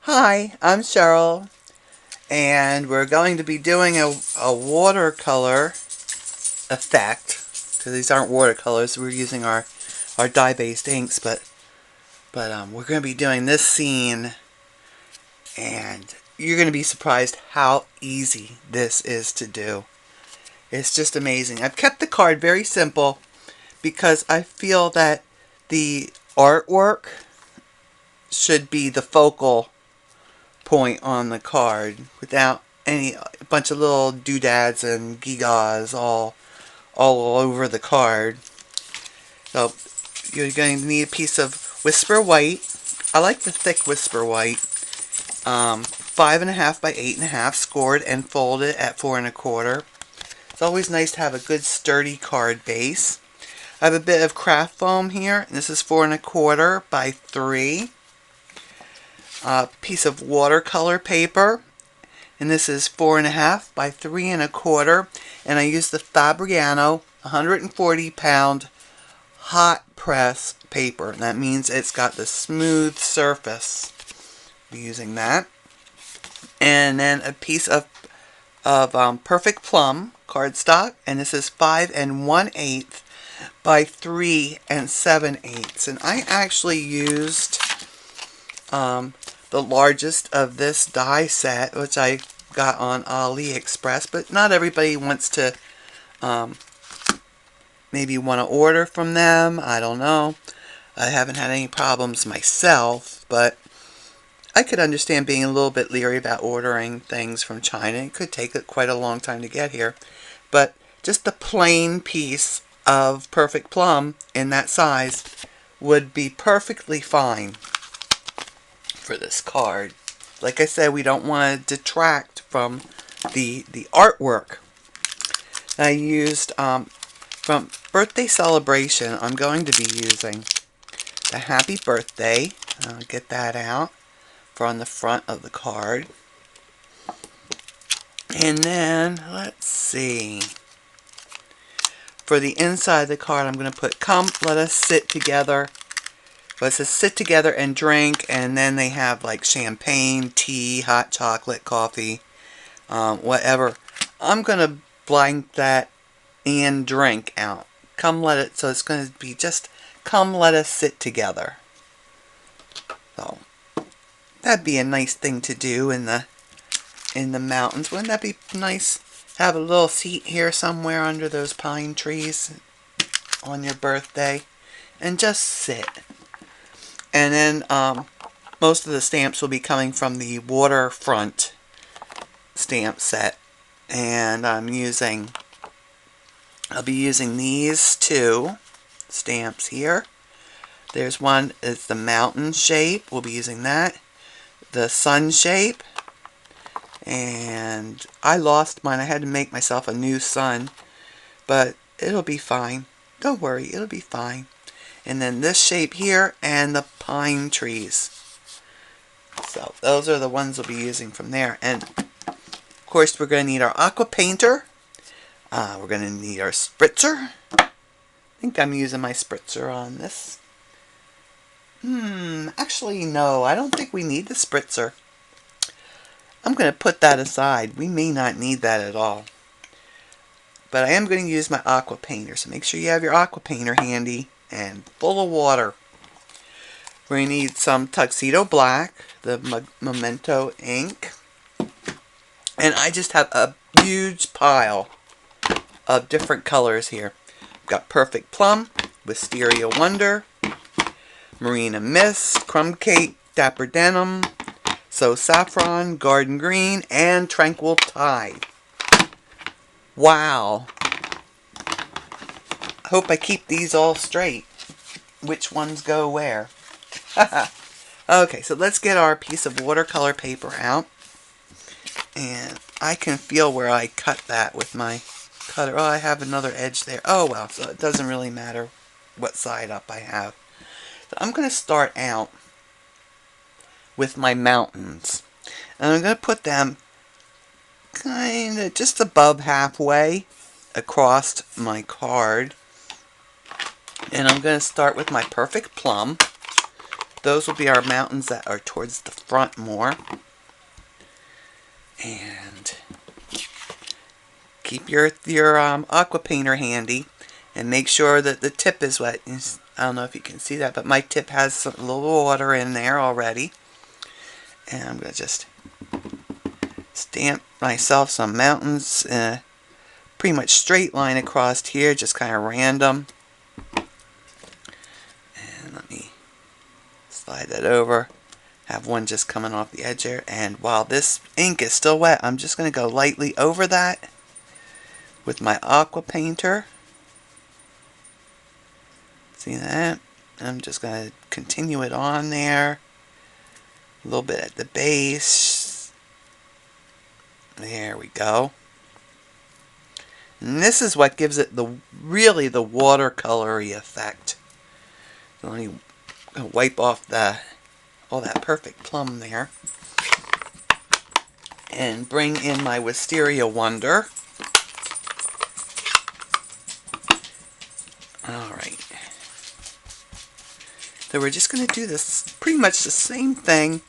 Hi, I'm Cheryl, and we're going to be doing a watercolor effect. Because these aren't watercolors, we're using our dye-based inks, but we're going to be doing this scene, and you're going to be surprised how easy this is to do. It's just amazing. I've kept the card very simple because I feel that the artwork should be the focal point on the card without a bunch of little doodads and gewgaws all over the card. So you're going to need a piece of Whisper White. I like the thick Whisper White. 5.5 by 8.5, scored and folded at 4 1/4. It's always nice to have a good sturdy card base. I have a bit of craft foam here. This is 4 1/4 by 3. A piece of watercolor paper, and this is 4.5 by 3 1/4, and I use the Fabriano 140-pound hot press paper, and that means it's got the smooth surface. Be using that, and then a piece of Perfect Plum cardstock, and this is 5 1/8 by 3 7/8, and I actually used the largest of this die set, which I got on AliExpress, but not everybody wants to maybe want to order from them. I don't know. I haven't had any problems myself, but I could understand being a little bit leery about ordering things from China. It could take quite a long time to get here, but just the plain piece of Perfect Plum in that size would be perfectly fine for this card. Like I said, we don't want to detract from the artwork. I used from Birthday Celebration, I'm going to be using the Happy Birthday. I'll get that out for on the front of the card. And then, let's see. For the inside of the card, I'm going to put Come Let Us Sit Together. But it says sit together and drink, and then they have like champagne, tea, hot chocolate, coffee, whatever. I'm going to blank that and drink out. Come let it, so it's going to be just come let us sit together. So that'd be a nice thing to do in the mountains. Wouldn't that be nice? Have a little seat here somewhere under those pine trees on your birthday and just sit. And then most of the stamps will be coming from the Waterfront stamp set. And I'll be using these two stamps here. There's one, it's the mountain shape. We'll be using that. The sun shape. And I lost mine. I had to make myself a new sun. But it'll be fine. Don't worry, it'll be fine. And then this shape here, and the pine trees. So those are the ones we'll be using from there. And of course we're going to need our Aqua Painter. We're going to need our spritzer. I think I'm using my spritzer on this. Actually no, I don't think we need the spritzer. I'm going to put that aside. We may not need that at all. But I am going to use my Aqua Painter, so make sure you have your Aqua Painter handy and full of water. We're going to need some Tuxedo Black, the Memento ink. And I just have a huge pile of different colors here. We've got Perfect Plum, Wisteria Wonder, Marina Mist, Crumb Cake, Dapper Denim, So Saffron, Garden Green, and Tranquil Tide. Wow. I hope I keep these all straight. Which ones go where? Okay, so let's get our piece of watercolor paper out. And I can feel where I cut that with my cutter. Oh, I have another edge there. Oh, well, so it doesn't really matter what side up I have. So I'm going to start out with my mountains. And I'm going to put them kind of just above halfway across my card. And I'm going to start with my Perfect Plum. those will be our mountains that are towards the front more. And keep your Aqua Painter handy, and make sure that the tip is wet. I don't know if you can see that, but my tip has a little water in there already. And I'm going to just stamp myself some mountains in a pretty much straight line across here, just kind of random. And let me slide that over. Have one just coming off the edge there. And while this ink is still wet, I'm just going to go lightly over that with my Aqua Painter. See that? I'm just going to continue it on there. A little bit at the base. There we go. And this is what gives it really the watercolory effect. So let me wipe off all that perfect plum there. And bring in my Wisteria Wonder. Alright. So we're just going to do this pretty much the same thing,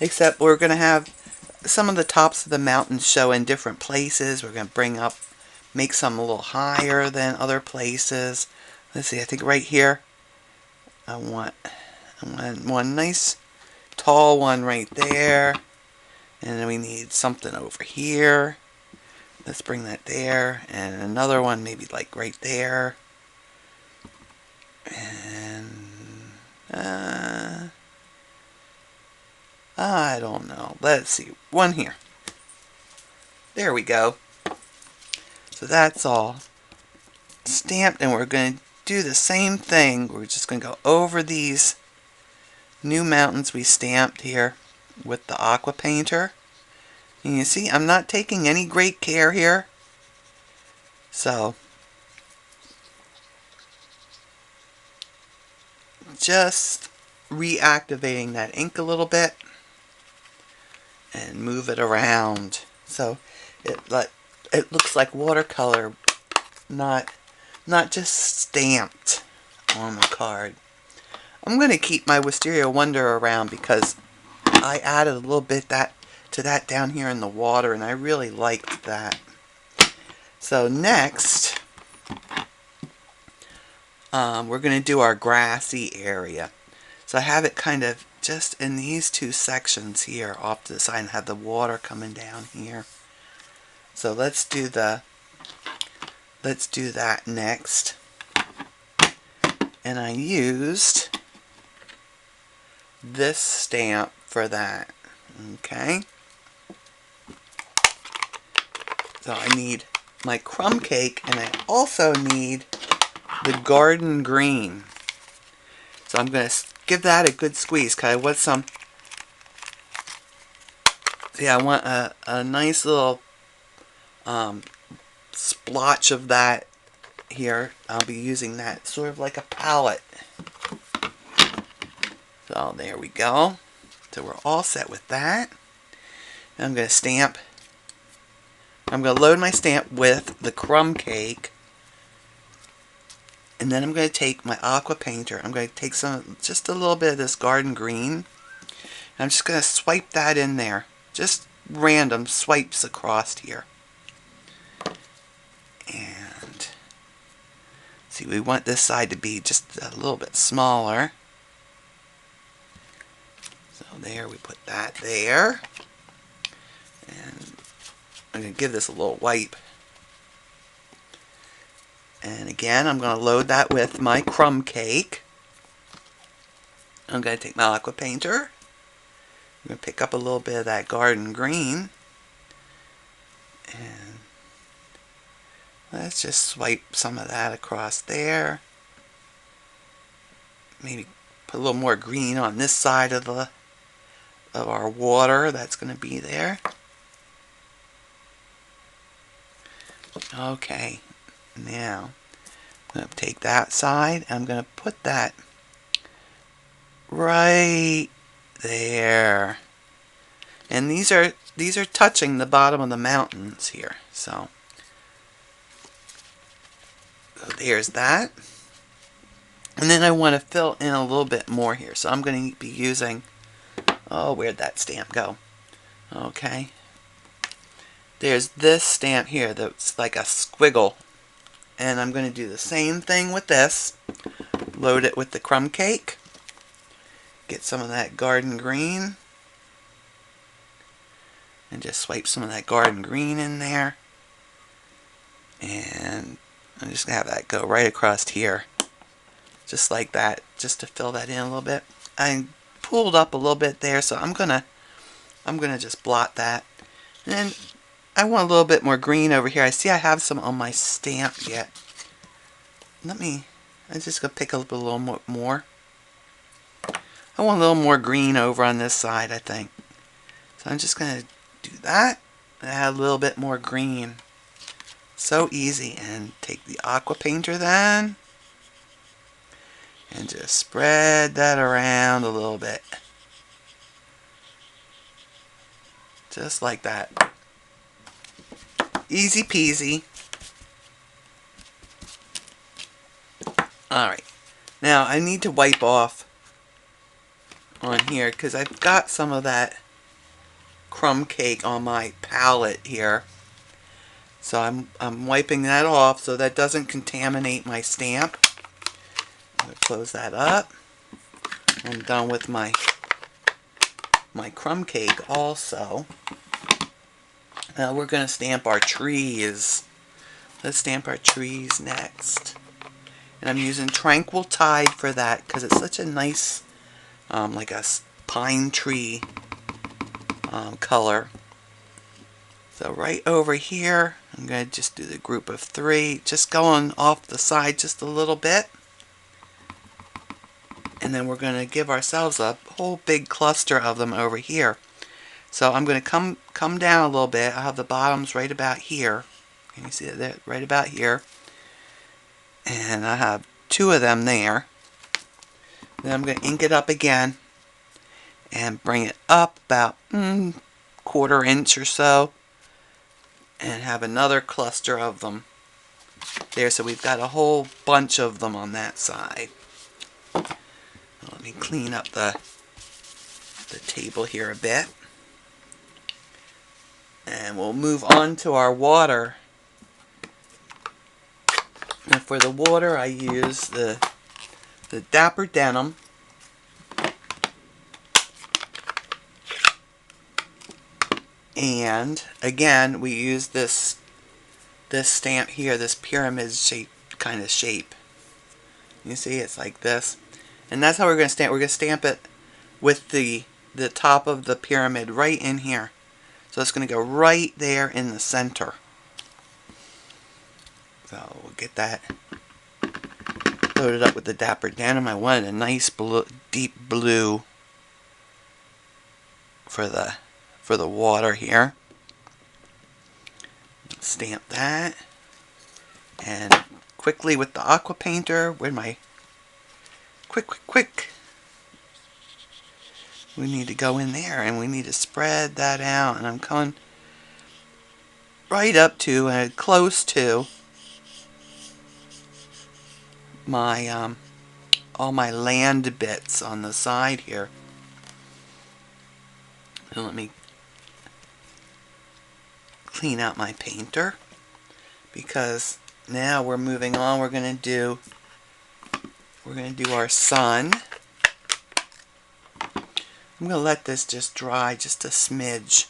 except we're going to have some of the tops of the mountains show in different places. We're going to make some a little higher than other places. Let's see, I think right here, I want one nice tall one right there. And then we need something over here. Let's bring that there. And another one maybe like right there. And I don't know. Let's see. One here. There we go. So that's all stamped, and we're going to do the same thing. We're just going to go over these new mountains we stamped here with the Aqua Painter. And you see, I'm not taking any great care here. So just reactivating that ink a little bit and move it around so it looks like watercolor, not just stamped on the card. I'm going to keep my Wisteria Wonder around because I added a little bit to that down here in the water, and I really liked that. So next, we're going to do our grassy area. So I have it kind of just in these two sections here off to the side and have the water coming down here. So let's do that next. And I used this stamp for that. Okay. So I need my crumb cake, and I also need the garden green. So I'm going to give that a good squeeze because I want some. See, I want a nice little splotch of that here. I'll be using that sort of like a palette. So there we go. So we're all set with that. And I'm going to stamp. I'm going to load my stamp with the crumb cake. And then I'm going to take my Aqua Painter. I'm going to take just a little bit of this garden green. And I'm just going to swipe that in there. Just random swipes across here. And see, we want this side to be just a little bit smaller. So there, we put that there. And I'm going to give this a little wipe. And again, I'm going to load that with my crumb cake. I'm going to take my Aqua Painter. I'm going to pick up a little bit of that garden green. And let's just swipe some of that across there. Maybe put a little more green on this side of our water that's going to be there. Okay, now I'm going to take that side. I'm going to put that right there. And these are touching the bottom of the mountains here. So there's that. And then I want to fill in a little bit more here. So I'm going to be using, oh, where'd that stamp go? Okay. There's this stamp here that's like a squiggle. And I'm going to do the same thing with this. Load it with the crumb cake. Get some of that garden green. And just swipe some of that garden green in there. And I'm just going to have that go right across here. Just like that. Just to fill that in a little bit. I pulled up a little bit there, so I'm gonna just blot that. And then I want a little bit more green over here. I see I have some on my stamp yet. I'm just going to pick up a little more. I want a little more green over on this side, I think. So I'm just going to do that. And add a little bit more green. So easy. And take the Aqua Painter then. And just spread that around a little bit. Just like that. Easy peasy. Alright. Now I need to wipe off on here because I've got some of that crumb cake on my palette here. So I'm wiping that off so that doesn't contaminate my stamp. I'm going to close that up. I'm done with my crumb cake also. Now we're going to stamp our trees. Let's stamp our trees next. And I'm using Tranquil Tide for that because it's such a nice, like a pine tree color. So right over here, I'm going to just do the group of 3, just going off the side just a little bit. And then we're going to give ourselves a whole big cluster of them over here. So I'm going to come down a little bit. I have the bottoms right about here. Can you see it there? Right about here. And I have 2 of them there. Then I'm going to ink it up again and bring it up about quarter inch or so and have another cluster of them there. So we've got a whole bunch of them on that side. Let me clean up the table here a bit. And we'll move on to our water. And for the water I use the Dapper Denim. And again we use this stamp here, this pyramid shape kind of shape. You see it's like this. And that's how we're going to stamp. We're going to stamp it with the top of the pyramid right in here. So it's going to go right there in the center. So we'll get that loaded up with the Dapper Denim. I wanted a nice blue, deep blue for the water here. Stamp that. And quickly with the Aqua Painter, with my quick. We need to go in there and we need to spread that out. And I'm coming right up to and close to my all my land bits on the side here. And let me clean out my painter because now we're moving on. We're going to do our sun. I'm going to let this just dry just a smidge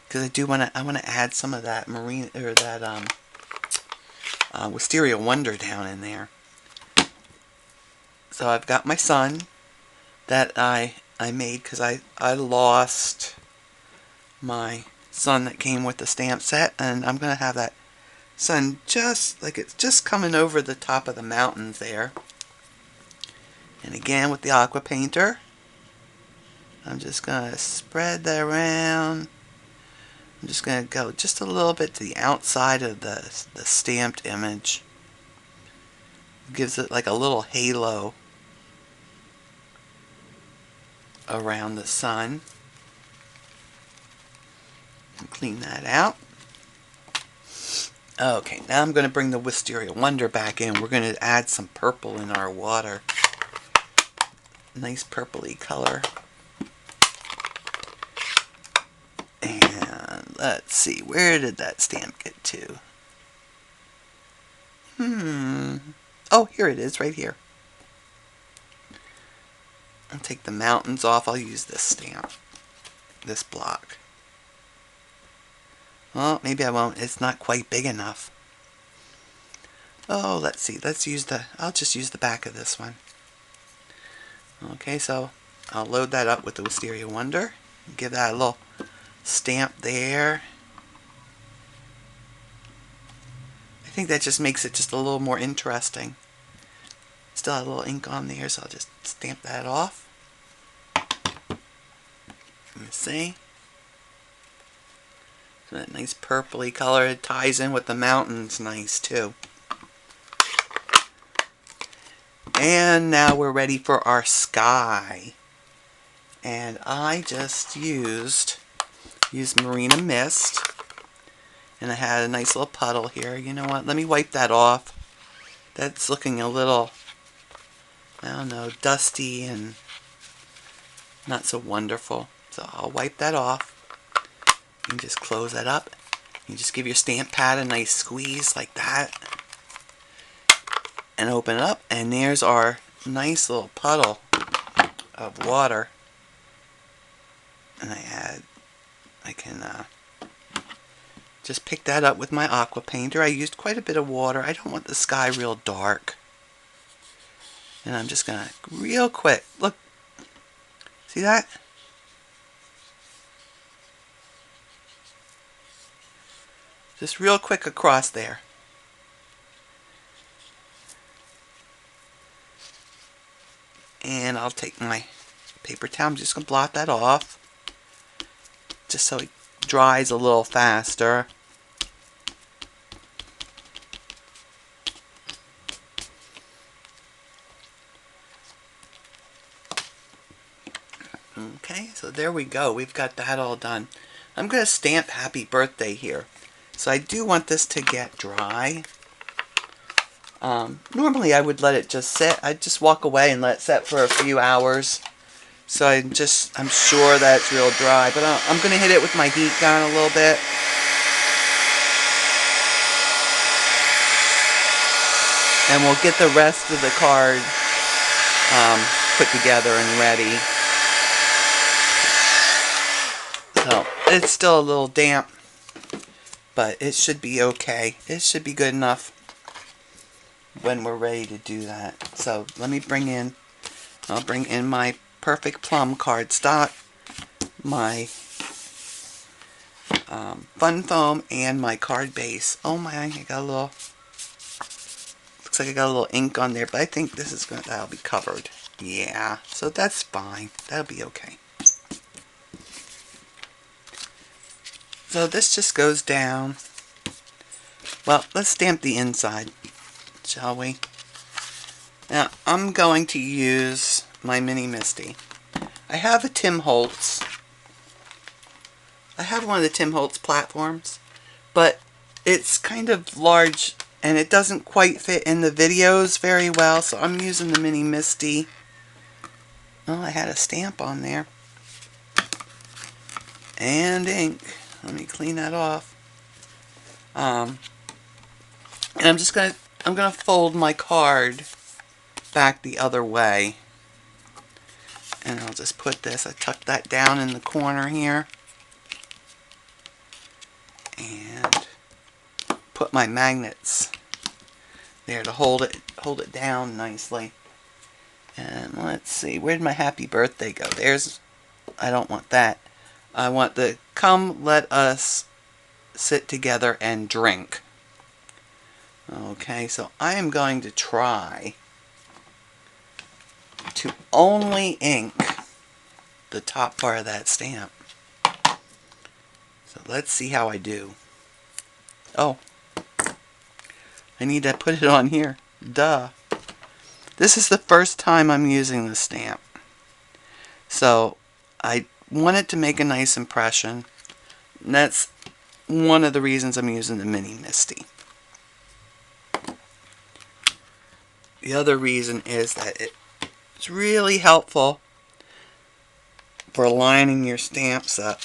because I want to add some of that Marina or that Wisteria Wonder down in there. So I've got my sun that I made because I lost my sun that came with the stamp set, and I'm going to have that sun just like it's just coming over the top of the mountains there. And again with the Aqua Painter, I'm just going to spread that around. I'm just going to go just a little bit to the outside of the stamped image. It gives it like a little halo around the sun. And clean that out. Okay, now I'm going to bring the Wisteria Wonder back in. We're going to add some purple in our water. Nice purpley color. And let's see, where did that stamp get to? Oh, here it is, right here. I'll take the mountains off. I'll use this stamp, this block. Well, maybe I won't. It's not quite big enough. Oh, let's see. I'll just use the back of this one. Okay, so I'll load that up with the Wisteria Wonder. Give that a little stamp there. I think that just makes it just a little more interesting. Still have a little ink on there, so I'll just stamp that off. Let me see. So that nice purpley color, it ties in with the mountains nice too. And now we're ready for our sky. And I just used Marina Mist. And I had a nice little puddle here. You know what? Let me wipe that off. That's looking a little, I don't know, dusty and not so wonderful. So I'll wipe that off. You can just close that up. You just give your stamp pad a nice squeeze like that. And open it up. And there's our nice little puddle of water. And I can just pick that up with my Aqua Painter. I used quite a bit of water. I don't want the sky real dark. And I'm just going to, real quick, look. See that? Just real quick across there. And I'll take my paper towel. I'm just going to blot that off. Just so it dries a little faster. Okay, so there we go. We've got that all done. I'm going to stamp Happy Birthday here. So I do want this to get dry. Normally I would let it just sit. I'd just walk away and let it set for a few hours. So I'm sure that it's real dry. But I'm going to hit it with my heat gun a little bit. And we'll get the rest of the card put together and ready. So it's still a little damp, but it should be okay. It should be good enough when we're ready to do that. So let me I'll bring in my Perfect Plum cardstock, my Fun Foam, and my card base. Oh my, I got a little, looks like I got a little ink on there, but I think that'll be covered. Yeah, so that's fine. That'll be okay. So this just goes down. Well, let's stamp the inside, shall we? Now, I'm going to use my Mini Misty. I have a Tim Holtz. I have one of the Tim Holtz platforms, but it's kind of large and it doesn't quite fit in the videos very well, so I'm using the Mini Misty. Oh, I had a stamp on there. And ink. Let me clean that off. And I'm gonna fold my card back the other way. And I'll just put this, I tucked that down in the corner here. And put my magnets there to hold it down nicely. And let's see, where'd my Happy Birthday go? I don't want that. I want the Come Let Us Sit Together and Drink. Okay, so I am going to try to only ink the top part of that stamp. So let's see how I do. Oh, I need to put it on here. Duh. This is the first time I'm using this stamp. So I wanted to make a nice impression. And that's one of the reasons I'm using the Mini Misty. The other reason is that it's really helpful for lining your stamps up.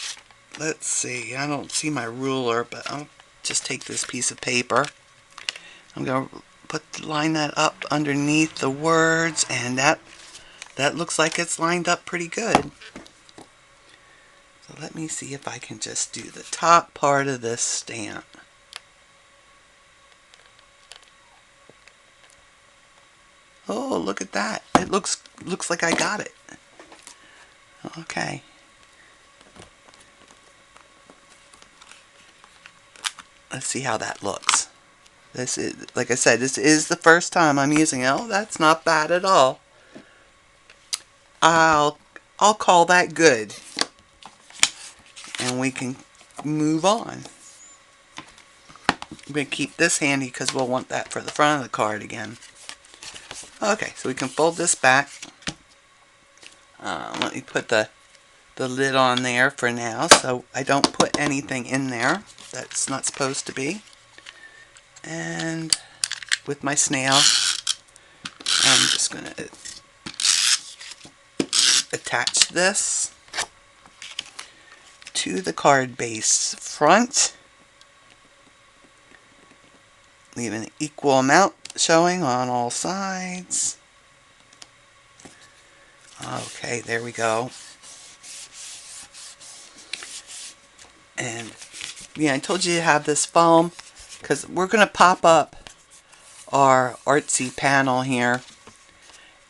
Let's see, I don't see my ruler, but I'll just take this piece of paper. I'm going to line that up underneath the words, and that looks like it's lined up pretty good. So let me see if I can just do the top part of this stamp. Oh, look at that. It looks like I got it. Okay. Let's see how that looks. This is, like I said, this is the first time I'm using it. Oh, that's not bad at all. I'll call that good. And we can move on. I'm going to keep this handy because we'll want that for the front of the card again. Okay, so we can fold this back. Let me put the lid on there for now so I don't put anything in there that's not supposed to be. And with my snail, I'm just going to attach this to the card base front. Leave an equal amount showing on all sides. Okay, there we go. And yeah, I told you to have this foam because we're going to pop up our artsy panel here,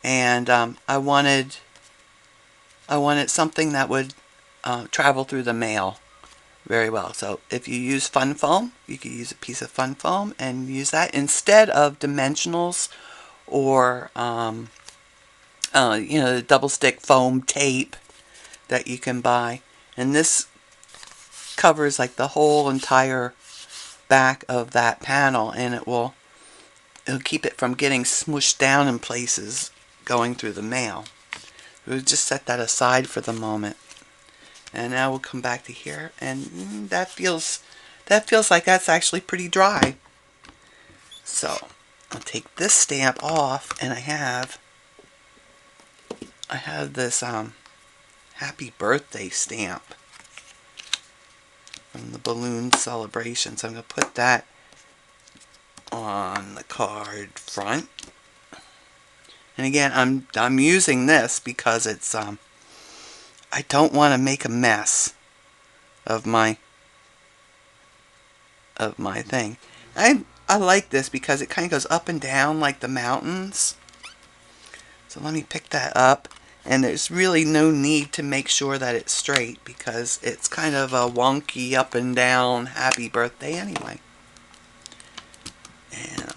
and I wanted something that would travel through the mail very well. So if you use fun foam, you could use a piece of fun foam and use that instead of dimensionals or you know, the double stick foam tape that you can buy. And this covers like the whole entire back of that panel, and it'll keep it from getting smushed down in places going through the mail. We'll just set that aside for the moment. And now we'll come back to here, and that feels like that's actually pretty dry. So I'll take this stamp off, and I have this happy birthday stamp from the balloon celebration. So I'm going to put that on the card front. And again, I'm using this because it's I don't want to make a mess of my thing. I like this because it kind of goes up and down like the mountains. So let me pick that up, and there's really no need to make sure that it's straight because it's kind of a wonky up and down happy birthday anyway. And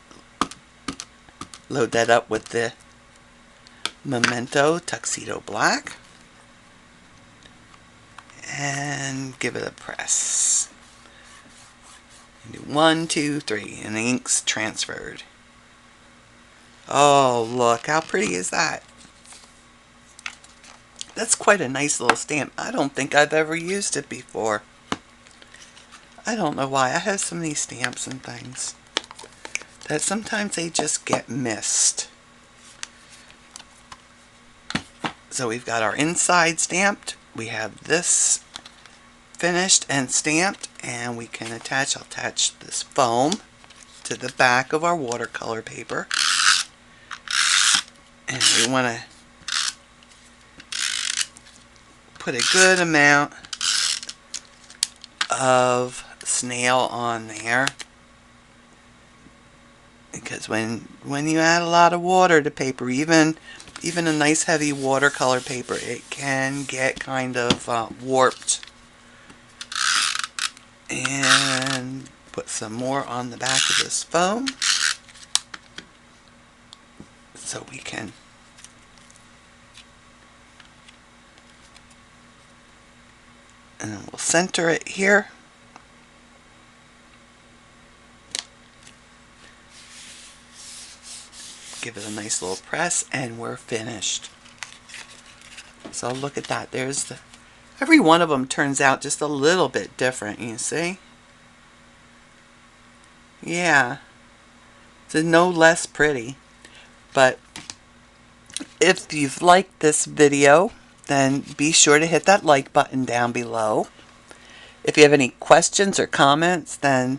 load that up with the Memento Tuxedo Black. And give it a press. Do 1, 2, 3, and the ink's transferred. Oh, look, how pretty is that? That's quite a nice little stamp. I don't think I've ever used it before. I don't know why. I have so many stamps and things that sometimes they just get missed. So we've got our inside stamped. We have this finished and stamped, and we can attach, I'll attach this foam to the back of our watercolor paper. And we want to put a good amount of snail on there, because when you add a lot of water to paper, even a nice heavy watercolor paper, it can get kind of warped. And put some more on the back of this foam so we can and then we'll center it here. Give it a nice little press, and we're finished. So look at that. There's the every one of them turns out just a little bit different, you see? Yeah. It's no less pretty. But if you've liked this video, then be sure to hit that like button down below. If you have any questions or comments, then